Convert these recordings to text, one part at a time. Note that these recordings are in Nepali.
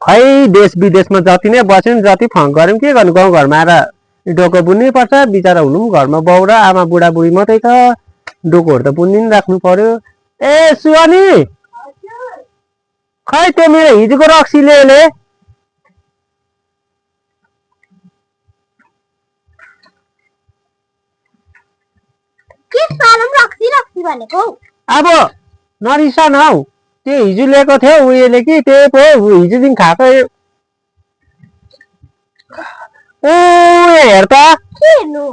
खै देश विदेशमा जति नै बस्यौँ जति फङ्क गऱ्यौँ के गर्नु गाउँघरमा आएर डोको बुन्नै पर्छ बिचरा हुनु पनि घरमा बाउ र आमा बुढाबुढी मात्रै छ डोकोहरू त बुन्दिन राख्नु पर्यो ए सुवानी खै त्यो मेरो हिजोको रक्सी ल्याएले के सालम रक्सी भनेको अब नरिसा न हौ त्यो हिजो ल्याएको थियो उयोले कि त्यही पो हिजो दिन खाएको ओ हेर त के हेर्नु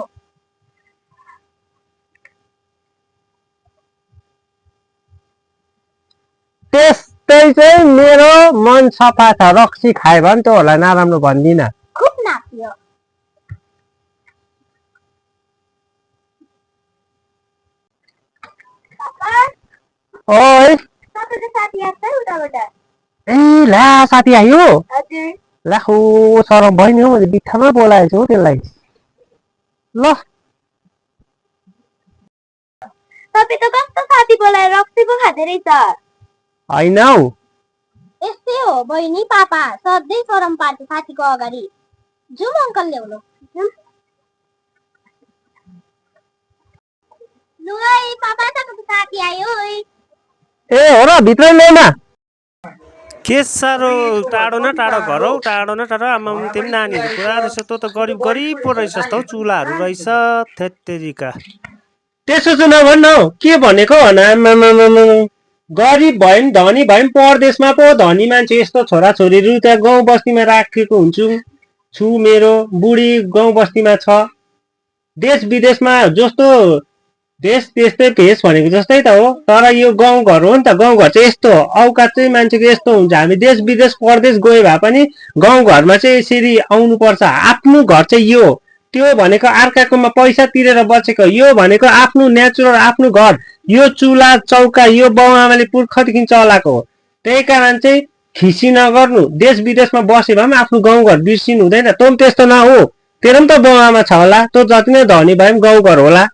त्यस्तै चाहिँ मेरो मन सफा छ रक्सी खायो भने त होला नराम्रो भन्दिन खुब नाच्यो ओइ तपाईको साथी आछ उताबाट ए ला साथी आयो हजुर ला खो सरम भयो नि हौ मैले बित्थामा बोलाएछु हौ त्यसलाई ल तपाईँ त कस्तो साथी बोलाएर रक्सी पो खाँदै रहेछ होइन हौ यस्तै हो बहिनी पापा सधैँ शरम पार्छ साथीको अगाडि जाउँ अङ्कल ल्याउनु लु है पापा तपाईँको साथी आयो है ए हो र भित्र ल्याउन के साह्रो टाढो न टाढो घर हौ टाढो न टाढो आमा तिमी नानीहरू पुरा रहेछ तँ त गरिब गरिब पो रहेछ त हौ चुलाहरू रहेछ थेत्तेरिका त्यसो चाहिँ नभन् हौ के भनेको भन गरिब भयो नि धनी भयो नि परदेशमा पो धनी मान्छे यस्तो छोराछोरीहरू त्यहाँ गाउँ बस्तीमा राखेको हुन्छु छु मेरो बुढी गाउँ बस्तीमा छ देश विदेशमा जस्तो देश त्यस्तै भेष भनेको जस्तै त हो तर यो गाउँघर हो नि त गाउँघर चाहिँ यस्तो औकात चाहिँ मान्छेको यस्तो हुन्छ हामी देश विदेश परदेश गए भए पनि गाउँघरमा चाहिँ यसरी आउनुपर्छ आफ्नो घर चाहिँ यो त्यो भनेको अर्काकोमा पैसा तिरेर बसेको यो भनेको आफ्नो नेचुरल आफ्नो घर यो चुला चौका यो बाउ आमाले पुर्खादेखि चलाएको हो त्यही कारण चाहिँ खिसी नगर्नु देश विदेशमा बसे भए पनि आफ्नो गाउँघर बिर्सिनु हुँदैन तँ पनि त्यस्तो नहो तेरो पनि त बाउ आमा छ होला तँ जति नै धनी भए पनि गाउँघर होला